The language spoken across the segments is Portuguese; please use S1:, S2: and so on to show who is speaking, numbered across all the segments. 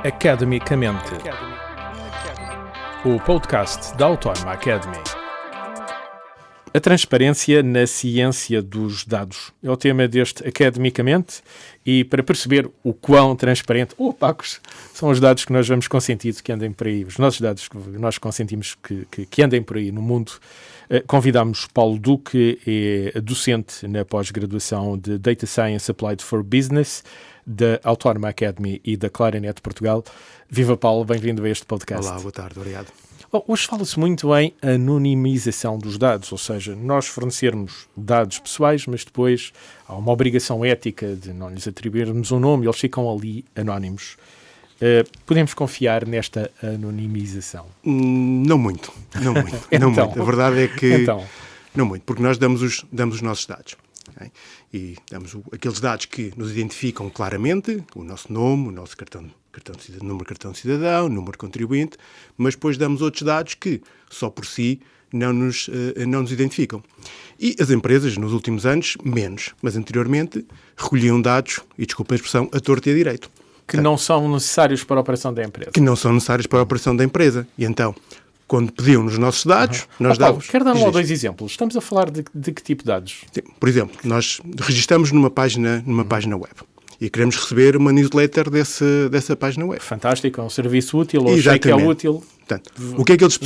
S1: Academicamente, o podcast da Autónoma Academy. A transparência na ciência dos dados é o tema deste Academicamente, e para perceber o quão transparente ou opacos são os dados que nós vamos consentir que andem por aí, os nossos dados que nós consentimos que andem por aí no mundo, convidamos Paulo Duque, é docente na pós-graduação de Data Science Applied for Business da Autónoma Academy e da Clarinet Portugal. Viva Paulo, bem-vindo a este podcast.
S2: Olá, boa tarde, obrigado.
S1: Hoje fala-se muito em anonimização dos dados, ou seja, nós fornecermos dados pessoais, mas depois há uma obrigação ética de não lhes atribuirmos um nome e eles ficam ali anónimos. Podemos confiar nesta anonimização?
S2: Não muito.
S1: Então,
S2: não muito. A verdade é que
S1: então,
S2: não muito, porque nós damos os nossos dados. Okay? E damos aqueles dados que nos identificam claramente, o nosso nome, o nosso número de cartão de cidadão, número de contribuinte, mas depois damos outros dados que, só por si, não nos identificam. E as empresas, nos últimos anos, menos, mas anteriormente, recolhiam dados, e desculpem a expressão, a torto e a direito.
S1: que não são necessários para a operação da empresa.
S2: Que não são necessários para a operação da empresa. E então, quando pediam os nossos dados, nós
S1: Paulo,
S2: dávamos...
S1: quero dar um ou dois exemplos. Estamos a falar de que tipo de dados?
S2: Sim, por exemplo, nós registramos numa página web e queremos receber uma newsletter dessa página web.
S1: Fantástico, é um serviço útil, ou sei que é útil.
S2: Portanto, o que é que eles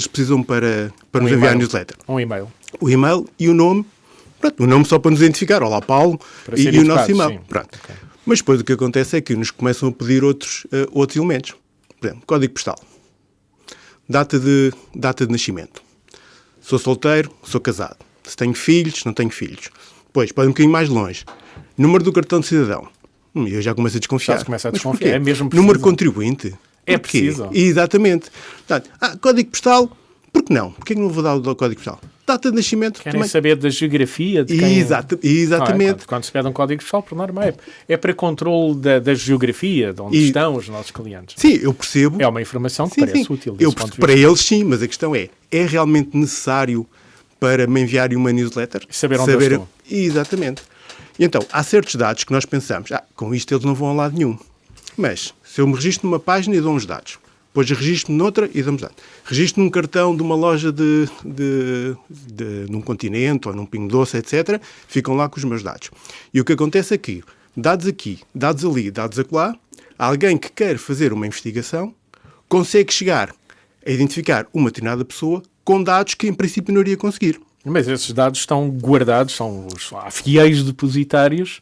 S2: precisam para nos enviar a newsletter?
S1: Um e-mail.
S2: O e-mail e o nome. Pronto, o nome só para nos identificar. Olá, Paulo, e o nosso e-mail.
S1: Sim.
S2: Pronto.
S1: Okay.
S2: Mas depois o que acontece é que nos começam a pedir outros elementos. Por exemplo, código postal. Data de nascimento. Sou solteiro, sou casado. Se tenho filhos, não tenho filhos. Depois, pode ir um bocadinho mais longe. Número do cartão de cidadão. Eu já começo a desconfiar.
S1: Já se começa a
S2: Mas
S1: desconfiar.
S2: porquê?
S1: É mesmo preciso.
S2: Número de contribuinte.
S1: É
S2: Porquê?
S1: preciso.
S2: Exatamente. Portanto, código postal, por que não? Porquê que não vou dar o código postal? Data de nascimento
S1: Querem
S2: também.
S1: saber da geografia de quem...
S2: Exatamente.
S1: Quando se pede um código postal, por norma, é para controle da geografia, de onde estão os nossos clientes.
S2: Sim, eu percebo.
S1: É uma informação que parece útil.
S2: Para eles, sim, mas a questão é realmente necessário para me enviarem uma newsletter?
S1: Saber onde eu estou.
S2: Exatamente. E então, há certos dados que nós pensamos, com isto eles não vão a lado nenhum. Mas, se eu me registro numa página e dou uns dados, depois registro noutra e damos dados. Registro num cartão de uma loja num Continente ou num Pingo Doce, etc., ficam lá com os meus dados. E o que acontece é que, dados aqui, dados ali, dados acolá, alguém que quer fazer uma investigação consegue chegar a identificar uma determinada pessoa com dados que, em princípio, não iria conseguir.
S1: Mas esses dados estão guardados, há fiéis depositários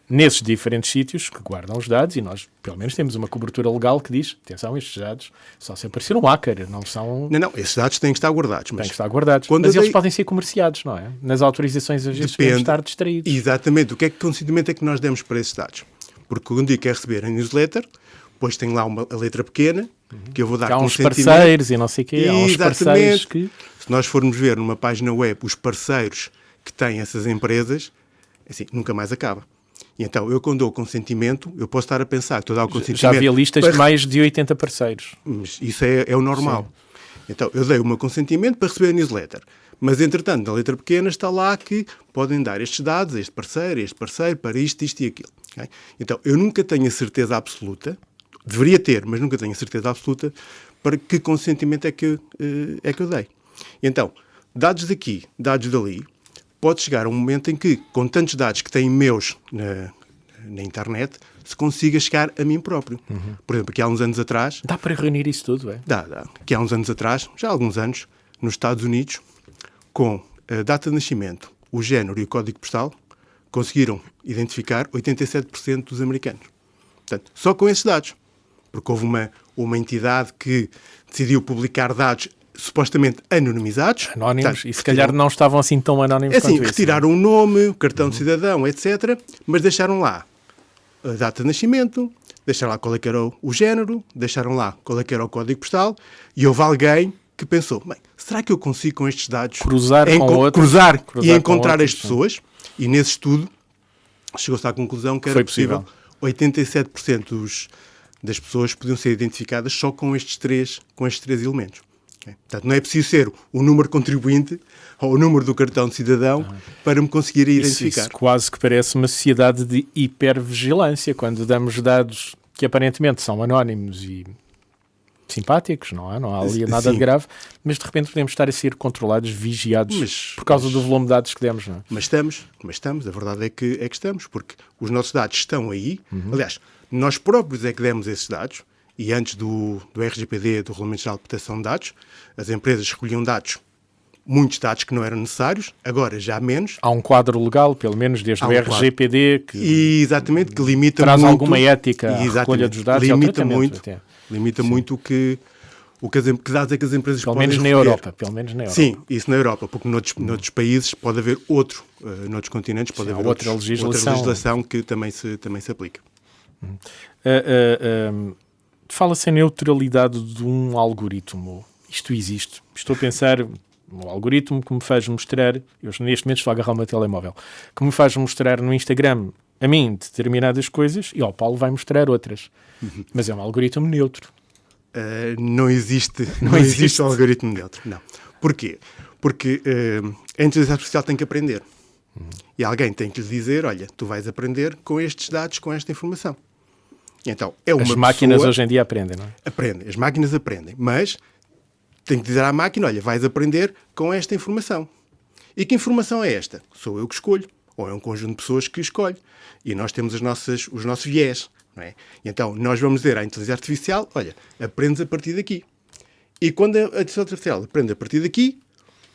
S1: nesses diferentes sítios que guardam os dados, e nós, pelo menos, temos uma cobertura legal que diz, atenção, estes dados só se aparecer um hacker, não são...
S2: Não, esses dados têm que estar guardados.
S1: Têm que estar guardados, mas eles podem ser comerciados, não é? Nas autorizações, às vezes, podemos estar distraídos.
S2: Exatamente. O que consentimento é que nós demos para esses dados? Porque quando eu quero receber a newsletter, depois tem lá a letra pequena, que eu vou dar consentimento.
S1: Há uns parceiros e não sei o quê, há uns parceiros que...
S2: Se nós formos ver numa página web os parceiros que têm essas empresas, assim, nunca mais acaba. E então, eu quando dou consentimento, eu posso estar a pensar que estou a dar o consentimento...
S1: Já havia listas de mais de 80 parceiros.
S2: Mas isso é o normal. Sim. Então, eu dei o meu consentimento para receber a newsletter. Mas, entretanto, na letra pequena está lá que podem dar estes dados a este parceiro, para isto e aquilo. Okay? Então, eu nunca tenho a certeza absoluta, deveria ter, mas nunca tenho a certeza absoluta, para que consentimento é que eu dei. E então, dados daqui, dados dali, pode chegar a um momento em que, com tantos dados que têm meus na internet, se consiga chegar a mim próprio. Por exemplo, aqui há uns anos atrás...
S1: Dá para reunir isso tudo, é?
S2: Dá. Aqui há uns anos atrás, já há alguns anos, nos Estados Unidos, com a data de nascimento, o género e o código postal, conseguiram identificar 87% dos americanos. Portanto, só com esses dados. Porque houve uma entidade que decidiu publicar dados supostamente anonimizados.
S1: Anónimos,
S2: portanto,
S1: e se calhar não estavam assim tão anónimos quanto isso.
S2: Retiraram o nome, o cartão de cidadão, etc., mas deixaram lá a data de nascimento, deixaram lá qual é que era o género, deixaram lá qual é que era o código postal, e houve alguém que pensou, bem, será que eu consigo com estes dados
S1: cruzar
S2: e encontrar as pessoas? E nesse estudo chegou-se à conclusão que era possível 87% das pessoas podiam ser identificadas só com estes três elementos. Portanto, não é preciso ser o número de contribuinte ou o número do cartão de cidadão para me conseguir identificar.
S1: Isso quase que parece uma sociedade de hipervigilância. Quando damos dados que aparentemente são anónimos e simpáticos, não há ali nada
S2: Sim.
S1: de grave, mas de repente podemos estar a ser controlados, vigiados por causa do volume de dados que demos, não é?
S2: Mas estamos, a verdade é que estamos, porque os nossos dados estão aí. Aliás, nós próprios é que demos esses dados, e antes do RGPD, do Regulamento Geral de Proteção de Dados, as empresas recolhiam dados, muitos dados que não eram necessários, agora já menos.
S1: Há um quadro legal, pelo menos desde o RGPD, que
S2: Exatamente, que limita
S1: traz
S2: muito,
S1: alguma ética à recolha dos dados,
S2: limita muito que dados é que as empresas
S1: pelo
S2: podem
S1: menos na
S2: recolher.
S1: Europa, pelo menos na Europa.
S2: Sim, isso na Europa, porque noutros países pode haver noutros continentes pode haver outra legislação que também se aplica.
S1: Fala-se em neutralidade de um algoritmo. Isto existe. Estou a pensar um algoritmo que me faz mostrar, eu neste momento estou a agarrar o meu telemóvel, que me faz mostrar no Instagram a mim determinadas coisas e ao Paulo vai mostrar outras. Mas é um algoritmo neutro.
S2: Não existe um algoritmo neutro, não. Porquê? Porque a inteligência artificial tem que aprender. E alguém tem que lhe dizer, olha, tu vais aprender com estes dados, com esta informação. Então,
S1: as máquinas hoje em dia aprendem, não é?
S2: Aprendem, as máquinas aprendem, mas tem que dizer à máquina, olha, vais aprender com esta informação. E que informação é esta? Sou eu que escolho, ou é um conjunto de pessoas que escolhe. E nós temos os nossos viés, não é? E então, nós vamos dizer à inteligência artificial, olha, aprendes a partir daqui. E quando a inteligência artificial aprende a partir daqui,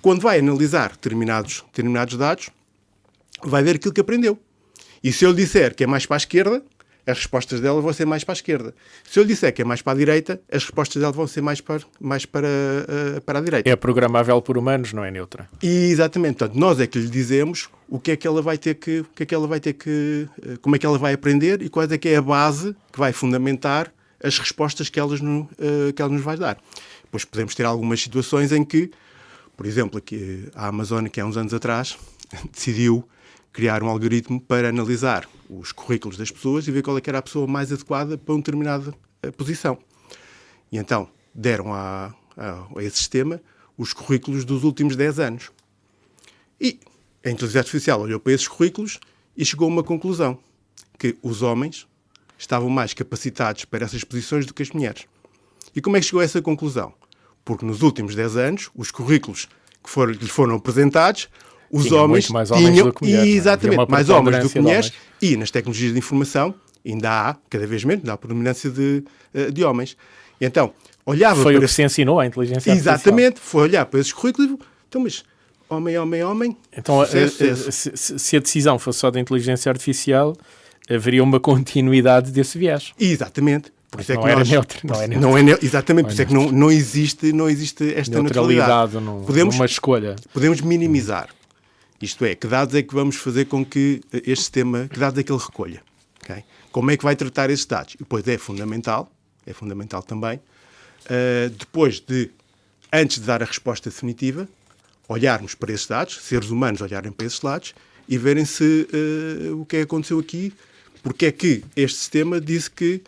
S2: quando vai analisar determinados dados, vai ver aquilo que aprendeu. E se eu lhe disser que é mais para a esquerda, as respostas dela vão ser mais para a esquerda. Se eu lhe disser que é mais para a direita, as respostas dela vão ser mais para a direita.
S1: É programável por humanos, não é neutra.
S2: Exatamente. Portanto, nós é que lhe dizemos o que é que ela vai ter que, como é que ela vai aprender e qual é que é a base que vai fundamentar as respostas que ela nos vai dar. Depois podemos ter algumas situações em que, por exemplo, aqui a Amazon, que há uns anos atrás, decidiu criar um algoritmo para analisar os currículos das pessoas e ver qual é que era a pessoa mais adequada para uma determinada posição. E então deram a esse sistema os currículos dos últimos 10 anos. E a inteligência artificial olhou para esses currículos e chegou a uma conclusão, que os homens estavam mais capacitados para essas posições do que as mulheres. E como é que chegou a essa conclusão? Porque nos últimos 10 anos, os currículos que lhe foram apresentados, os homens
S1: mais homens do que mulheres.
S2: Exatamente, mais homens do que mulheres. E nas tecnologias de informação ainda há, cada vez menos, a predominância de homens. E então, olhava
S1: foi
S2: para...
S1: o que se ensinou à inteligência artificial.
S2: Exatamente, foi olhar para esses currículos e então, mas homem.
S1: Então, se a decisão fosse só da inteligência artificial, haveria uma continuidade desse viés.
S2: Exatamente. Por isso é
S1: não,
S2: que
S1: era
S2: nós,
S1: neutro,
S2: exatamente, por isso é que não existe esta neutralidade.
S1: Numa escolha.
S2: Podemos minimizar. Isto é, que dados é que vamos fazer com que este sistema, que dados é que ele recolha? Okay? Como é que vai tratar esses dados? E depois é fundamental também, antes de dar a resposta definitiva, olharmos para esses dados, seres humanos olharem para esses dados e verem se o que é que aconteceu aqui, porque é que este sistema disse que,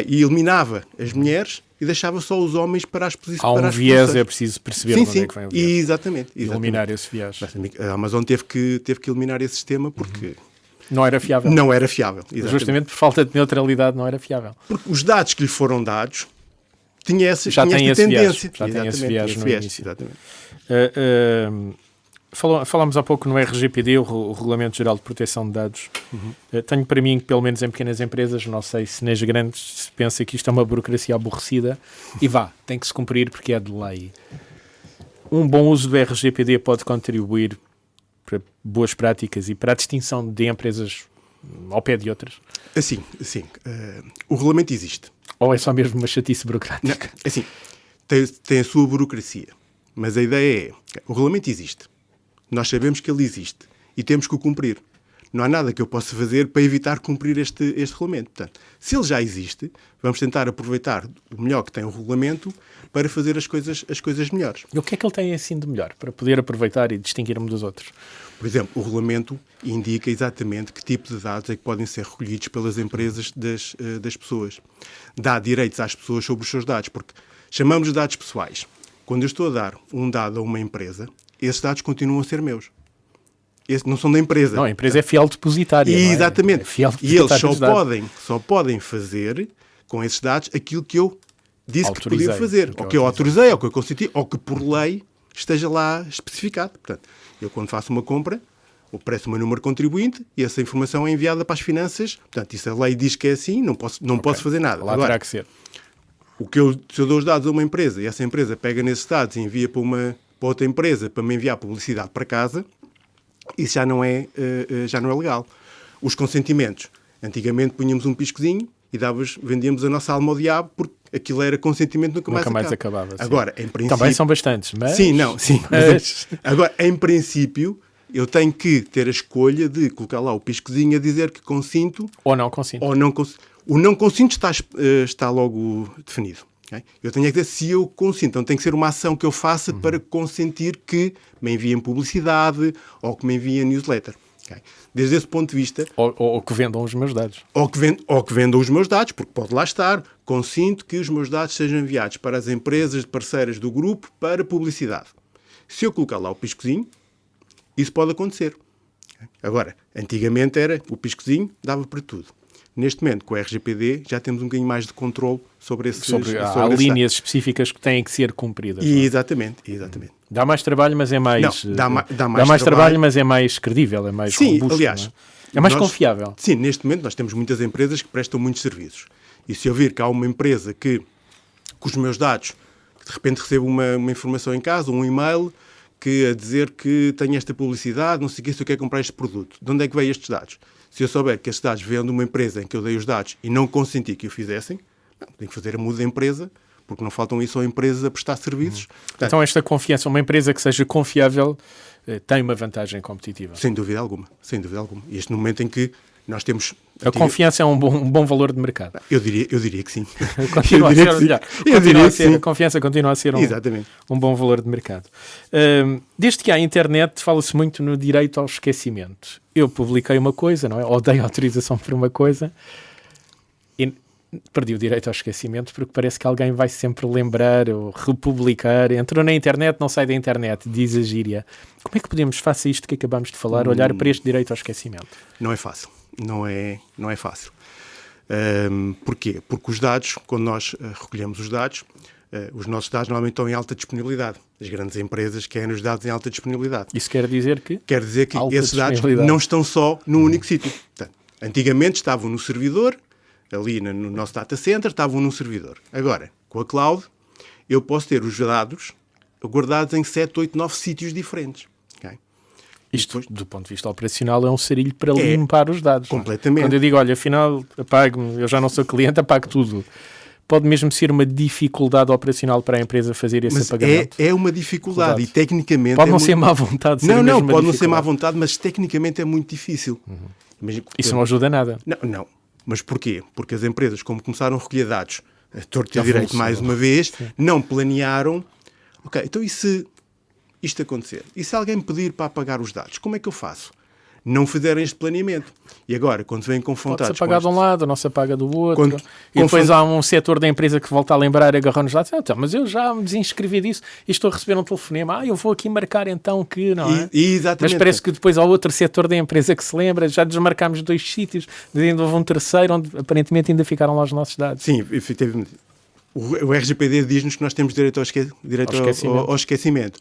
S2: e eliminava as mulheres e deixava só os homens para as posições.
S1: Há um viés, é preciso perceber onde é que vem o viés.
S2: Exatamente.
S1: Eliminar esse viés.
S2: A Amazon teve que eliminar esse sistema porque...
S1: Não era fiável.
S2: Não era fiável. Exatamente.
S1: Justamente por falta de neutralidade não era fiável.
S2: Porque os dados que lhe foram dados tinha essa tendência.
S1: Já tem esse viés no início.
S2: Exatamente.
S1: Falámos há pouco no RGPD, o Regulamento Geral de Proteção de Dados. Tenho para mim que, pelo menos em pequenas empresas, não sei se nas grandes se pensa que isto é uma burocracia aborrecida e tem que se cumprir porque é de lei. Um bom uso do RGPD pode contribuir para boas práticas e para a distinção de empresas ao pé de outras?
S2: Assim, o regulamento existe.
S1: Ou é só mesmo uma chatice burocrática?
S2: Não, assim, tem a sua burocracia, mas a ideia é, o regulamento existe. Nós sabemos que ele existe e temos que o cumprir. Não há nada que eu possa fazer para evitar cumprir este regulamento. Portanto, se ele já existe, vamos tentar aproveitar o melhor que tem o regulamento para fazer as coisas melhores.
S1: E o que é que ele tem assim de melhor para poder aproveitar e distinguir-me dos outros?
S2: Por exemplo, o regulamento indica exatamente que tipo de dados é que podem ser recolhidos pelas empresas das pessoas. Dá direitos às pessoas sobre os seus dados, porque chamamos de dados pessoais. Quando eu estou a dar um dado a uma empresa, esses dados continuam a ser meus. Esses não são da empresa.
S1: Não, a empresa é fiel depositária.
S2: Exatamente.
S1: É fiel
S2: e eles
S1: só
S2: podem fazer com esses dados aquilo que eu disse que
S1: Autorizei,
S2: podia fazer, ou que eu autorizei, ou que eu consenti, ou que por lei esteja lá especificado. Portanto, eu quando faço uma compra, aparece o meu número de contribuinte e essa informação é enviada para as finanças. Portanto, isso a lei diz que é assim, não posso fazer nada.
S1: Lá
S2: Agora,
S1: terá que ser.
S2: se eu dou os dados a uma empresa e essa empresa pega nesses dados e envia para outra empresa para me enviar publicidade para casa, isso já não é legal. Os consentimentos. Antigamente punhamos um piscozinho e vendíamos a nossa alma ao diabo porque aquilo era consentimento, nunca mais
S1: acabava. Sim.
S2: Agora, em princípio...
S1: Também são bastantes, mas...
S2: Sim.
S1: Mas...
S2: Agora, em princípio, eu tenho que ter a escolha de colocar lá o piscozinho a dizer que consinto...
S1: Ou não consinto.
S2: O não consinto está logo definido. Okay? Eu tenho que dizer se eu consinto. Então tem que ser uma ação que eu faça para consentir que me enviem publicidade ou que me enviem newsletter. Okay? Desde esse ponto de vista...
S1: Ou que vendam os meus dados.
S2: Ou que vendam os meus dados, porque pode lá estar. Consinto que os meus dados sejam enviados para as empresas parceiras do grupo para publicidade. Se eu colocar lá o piscozinho, isso pode acontecer. Agora, antigamente era o piscozinho, dava para tudo. Neste momento, com o RGPD, já temos um bocadinho mais de controle sobre esses...
S1: Há linhas específicas que têm que ser cumpridas.
S2: Exatamente.
S1: Dá mais trabalho, mas é mais...
S2: Não,
S1: dá mais trabalho, mas é mais credível, é mais robusto.
S2: Aliás,
S1: é mais confiável.
S2: Sim, neste momento nós temos muitas empresas que prestam muitos serviços. E se eu vir que há uma empresa que, com os meus dados, de repente recebo uma informação em casa, um e-mail, que a dizer que tenho esta publicidade, não sei o que, se eu quero comprar este produto. De onde é que veio estes dados? Se eu souber que estes dados vêm de uma empresa em que eu dei os dados e não consenti que o fizessem, tenho que fazer a muda da empresa, porque não faltam isso só empresas a prestar serviços. Portanto,
S1: então esta confiança, uma empresa que seja confiável, tem uma vantagem competitiva.
S2: Sem dúvida alguma. E este momento em que nós temos...
S1: A confiança é um bom valor de mercado.
S2: Eu diria que sim.
S1: A confiança continua a ser um bom valor de mercado. Desde que há internet, fala-se muito no direito ao esquecimento. Eu publiquei uma coisa, não é? Ou dei autorização para uma coisa e perdi o direito ao esquecimento porque parece que alguém vai sempre lembrar ou republicar. Entrou na internet, não sai da internet, diz a gíria. Como é que podemos, face a isto que acabamos de falar, olhar para este direito ao esquecimento?
S2: Não é fácil. Não é fácil. Porquê? Porque os dados, quando nós recolhemos os dados, os nossos dados normalmente estão em alta disponibilidade. As grandes empresas querem os dados em alta disponibilidade.
S1: Isso quer dizer que?
S2: Quer dizer que esses dados não estão só num único sítio. Portanto, antigamente estavam no servidor, ali no nosso data center, estavam num servidor. Agora, com a cloud, eu posso ter os dados guardados em 7, 8, 9 sítios diferentes. Okay?
S1: Isto, do ponto de vista operacional, é um sarilho para limpar os dados.
S2: Completamente.
S1: Quando eu digo, olha, afinal, apago-me, eu já não sou cliente, apago tudo. Pode mesmo ser uma dificuldade operacional para a empresa fazer esse apagamento?
S2: É uma dificuldade e tecnicamente...
S1: Pode não ser má vontade.
S2: Não, pode não ser má vontade, mas tecnicamente é muito difícil.
S1: Isso não ajuda nada.
S2: Não. Mas porquê? Porque as empresas, como começaram a recolher dados a torto e a direito mais uma vez, não planearam... Ok, então e se isto acontecer? E se alguém me pedir para apagar os dados? Como é que eu faço? Não fizeram este planeamento. E agora, quando vêm confrontados...
S1: Pode-se apagar de um lado, não se apaga do outro. E depois há um setor da empresa que volta a lembrar, agarrando os dados. Então, mas eu já me desinscrevi disso e estou a receber um telefonema. Eu vou aqui marcar então que... Não é?
S2: Exatamente.
S1: Mas parece que depois há outro setor da empresa que se lembra. Já desmarcámos 2 sítios, ainda houve um terceiro onde aparentemente ainda ficaram lá os nossos dados.
S2: Sim, efetivamente. O RGPD diz-nos que nós temos direito ao esquecimento.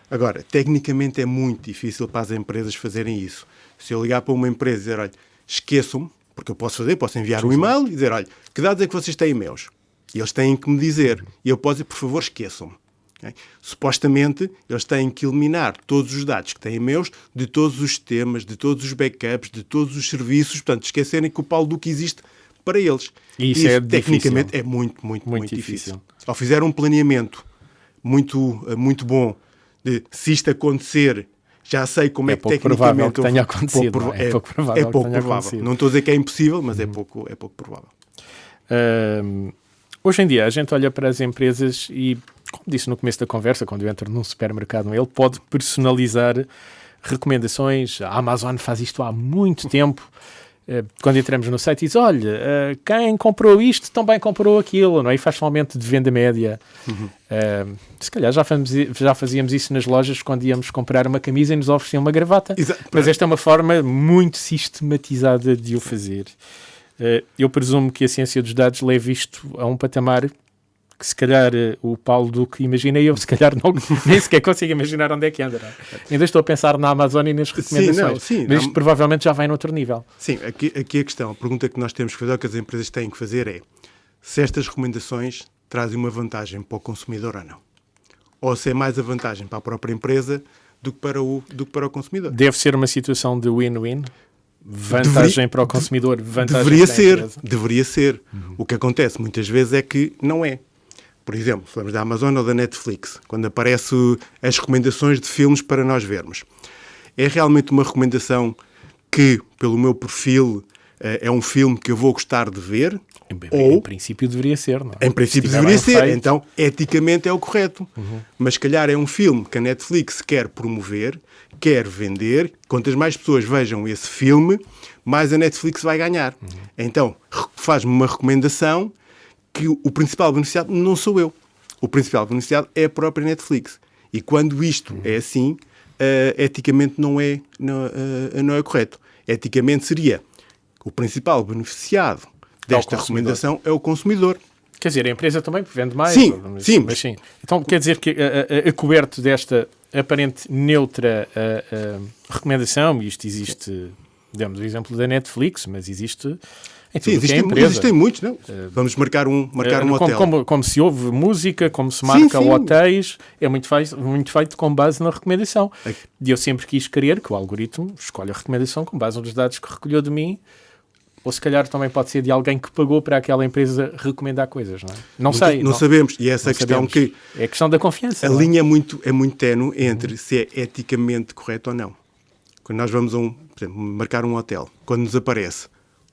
S2: Agora, tecnicamente é muito difícil para as empresas fazerem isso. Se eu ligar para uma empresa e dizer, olha, esqueçam, porque eu posso enviar um e-mail e dizer, olha, que dados é que vocês têm meus? E eles têm que me dizer. E eu posso dizer, por favor, esqueçam-me. Okay? Supostamente, eles têm que eliminar todos os dados que têm meus de todos os sistemas, de todos os backups, de todos os serviços, portanto, esquecerem que o Paulo Duque existe para eles.
S1: E isso é
S2: tecnicamente
S1: difícil.
S2: É muito difícil. Ao fizer um planeamento muito bom de se isto acontecer, já sei como é que tecnicamente...
S1: Que tenha acontecido. É pouco provável que tenha acontecido.
S2: Não estou a dizer que é impossível, mas é pouco provável.
S1: Hoje em dia, a gente olha para as empresas e, como disse no começo da conversa, quando eu entro num supermercado, ele pode personalizar recomendações. A Amazon faz isto há muito tempo. Quando entramos no site diz, olha, quem comprou isto também comprou aquilo, não é? E faz somente de venda média. Se calhar já fazíamos isso nas lojas quando íamos comprar uma camisa e nos ofereciam uma gravata.
S2: Exato.
S1: Mas esta é uma forma muito sistematizada de o fazer. Eu presumo que a ciência dos dados leve isto a um patamar que se calhar o Paulo Duque imagina e eu se calhar não, nem sequer consigo imaginar onde é que anda. Ainda estou a pensar na Amazon e nas recomendações. Mas isto provavelmente já vai noutro nível.
S2: Sim, aqui a questão, a pergunta que nós temos que fazer, ou que as empresas têm que fazer é se estas recomendações trazem uma vantagem para o consumidor ou não. Ou se é mais a vantagem para a própria empresa do que para o consumidor.
S1: Deve ser uma situação de win-win? Vantagem para o consumidor, vantagem
S2: deveria
S1: para a
S2: ser,
S1: empresa?
S2: deveria ser. O que acontece muitas vezes é que não é. Por exemplo, falamos da Amazon ou da Netflix, quando aparecem as recomendações de filmes para nós vermos. É realmente uma recomendação que, pelo meu perfil, é um filme que eu vou gostar de ver?
S1: Em princípio deveria ser, não é?
S2: Em princípio deveria ser. Então, eticamente é o correto. Mas, se calhar, é um filme que a Netflix quer promover, quer vender. Quantas mais pessoas vejam esse filme, mais a Netflix vai ganhar. Então, faz-me uma recomendação que o principal beneficiado não sou eu. O principal beneficiado é a própria Netflix. E quando isto é assim, eticamente não é correto. Eticamente seria o principal beneficiado desta recomendação é o consumidor.
S1: Quer dizer, a empresa também vende mais.
S2: Sim,
S1: mas sim. Então quer dizer que a coberto desta aparente neutra recomendação, e isto existe, demos o exemplo da Netflix, mas existe em tudo que é empresa.
S2: Existem muitos, não? Vamos marcar um hotel.
S1: Como se ouve música, como se marca hotéis, é muito feito com base na recomendação. E eu sempre quis crer que o algoritmo escolhe a recomendação com base nos dados que recolheu de mim, ou se calhar também pode ser de alguém que pagou para aquela empresa recomendar coisas, não é? Não sei.
S2: Não sabemos. E essa questão que...
S1: É a questão da confiança.
S2: A linha é muito ténue entre se é eticamente correto ou não. Quando nós vamos por exemplo, marcar um hotel, quando nos aparece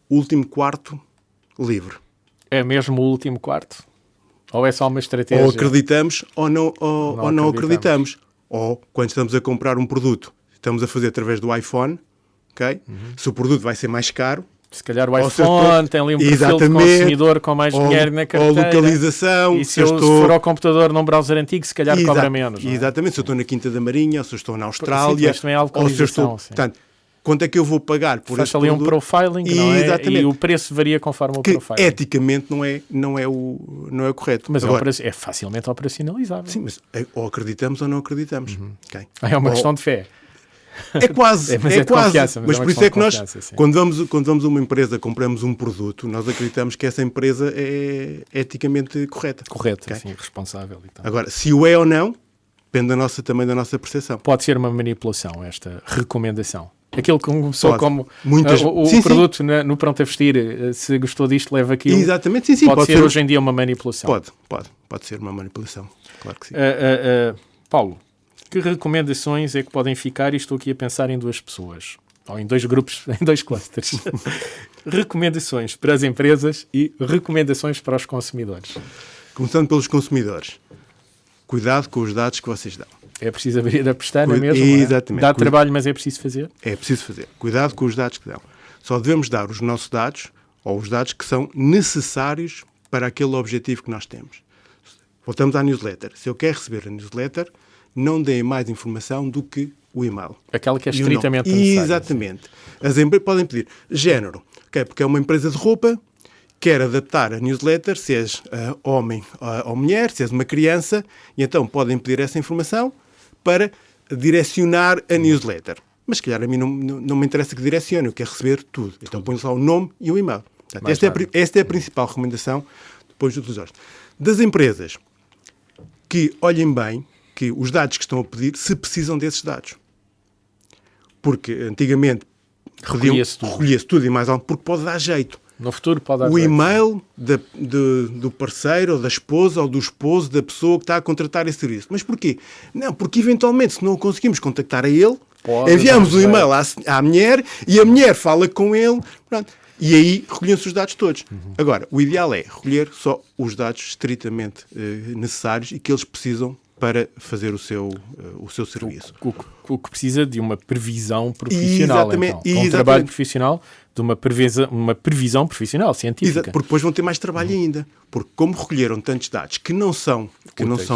S2: último quarto livre.
S1: É mesmo o último quarto? Ou é só uma estratégia?
S2: Ou acreditamos ou não acreditamos. Ou quando estamos a comprar um produto, estamos a fazer através do iPhone, ok? Se o produto vai ser mais caro,
S1: se calhar o iPhone tem ali um perfil de consumidor com mais dinheiro na carteira.
S2: Ou localização.
S1: E se for ao computador num browser antigo, se calhar cobra menos.
S2: Exatamente. Se eu estou na Quinta da Marinha, ou se eu estou na Austrália.
S1: Também há localização.
S2: Portanto, quanto é que eu vou pagar por esse
S1: ali
S2: produto?
S1: Um profiling, não é? Exatamente. E o preço varia conforme o profiling.
S2: Eticamente não é o correto.
S1: Mas agora, é facilmente operacionalizável.
S2: Sim, mas ou acreditamos ou não acreditamos. Okay.
S1: É uma questão de fé.
S2: É quase, é quase. Mas por isso é que nós,
S1: sim.
S2: quando vamos a uma empresa, compramos um produto, nós acreditamos que essa empresa é eticamente correta.
S1: Correta, sim, responsável. E tal.
S2: Agora, se o é ou não, depende também da nossa percepção.
S1: Pode ser uma manipulação, esta recomendação. Aquilo que começou como
S2: o
S1: produto no pronto a vestir, se gostou disto, leva aquilo.
S2: Exatamente, sim.
S1: Pode ser hoje em dia uma manipulação.
S2: Pode ser uma manipulação, claro que sim.
S1: Paulo, que recomendações é que podem ficar? E estou aqui a pensar em duas pessoas, ou em dois grupos, em dois clusters. Recomendações para as empresas e recomendações para os consumidores.
S2: Começando pelos consumidores. Cuidado com os dados que vocês dão.
S1: É preciso abrir a pestana mesmo?
S2: Exatamente.
S1: Dá trabalho, mas é preciso fazer?
S2: É preciso fazer. Cuidado com os dados que dão. Só devemos dar os nossos dados, ou os dados que são necessários para aquele objetivo que nós temos. Voltamos à newsletter. Se eu quero receber a newsletter, não deem mais informação do que o e-mail.
S1: Aquela que é estritamente necessária.
S2: Exatamente. As empresas podem pedir género, okay, porque é uma empresa de roupa, quer adaptar a newsletter, se és homem ou mulher, se és uma criança, e então podem pedir essa informação para direcionar a newsletter. Mas, se calhar, a mim não me interessa que direcione, eu quero receber tudo. Então, ponho só o nome e o e-mail. Portanto, esta é a principal recomendação depois dos usuários. Das empresas, que olhem bem que os dados que estão a pedir, se precisam desses dados. Porque, antigamente, recolhia-se tudo e mais algo, porque pode dar jeito.
S1: No futuro pode dar jeito.
S2: O e-mail do parceiro, ou da esposa, ou do esposo da pessoa que está a contratar esse serviço. Mas porquê? Não, porque eventualmente, se não o conseguimos contactar a ele, enviamos um e-mail à mulher e a mulher fala com ele, pronto, e aí recolhem-se os dados todos. Agora, o ideal é recolher só os dados estritamente necessários e que eles precisam para fazer o seu serviço.
S1: O que precisa de uma previsão profissional,
S2: exatamente,
S1: então. Com um trabalho profissional, de uma previsão profissional, científica.
S2: Porque depois vão ter mais trabalho ainda. Porque como recolheram tantos dados que não são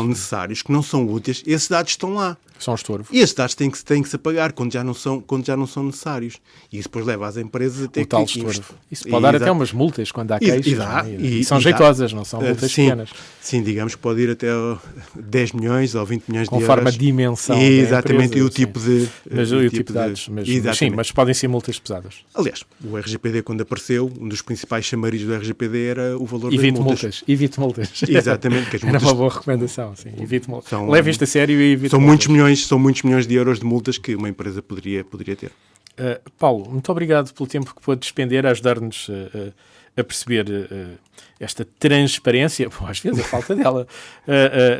S2: necessários, que não são úteis, esses dados estão lá.
S1: São estorvo.
S2: E esses dados têm que se apagar quando já não são necessários. E isso depois leva as empresas a ter
S1: o tal estorvo. Isso pode dar até umas multas quando há queixas. E são jeitosas, não são multas pequenas.
S2: Sim, digamos que pode ir até 10 milhões ou 20 milhões de euros.
S1: Conforme a dimensão da
S2: exatamente,
S1: empresa,
S2: e o tipo de...
S1: o tipo de dados. Mas podem ser multas pesadas.
S2: Aliás, o RGPD, quando apareceu, um dos principais chamarizos do RGPD era o valor
S1: das
S2: multas.
S1: Evite multas.
S2: Exatamente. Que as multas
S1: era uma boa recomendação, sim. Evite multas. Leve isto a sério e evite
S2: multas. São muitos milhões de euros de multas que uma empresa poderia ter.
S1: Paulo, muito obrigado pelo tempo que pôde despender a ajudar-nos a perceber esta transparência, às vezes a falta dela,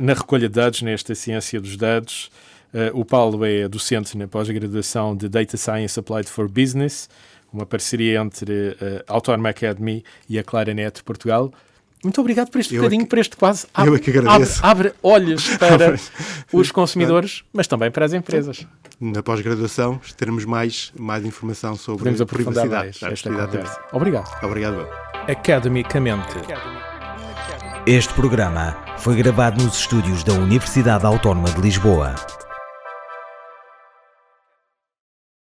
S1: na recolha de dados, nesta ciência dos dados. O Paulo é docente na pós-graduação de Data Science Applied for Business, uma parceria entre a Autónoma Academy e a Claranet Portugal. Muito obrigado por este bocadinho, por este quase.
S2: Eu é que agradeço.
S1: Abre olhos para os consumidores, mas também para as empresas.
S2: Na pós-graduação teremos mais informação sobre
S1: podemos aprofundar
S2: privacidade.
S1: Mais esta conversa. Obrigado.
S2: Obrigado.
S1: Academicamente.
S3: Este programa foi gravado nos estúdios da Universidade Autónoma de Lisboa.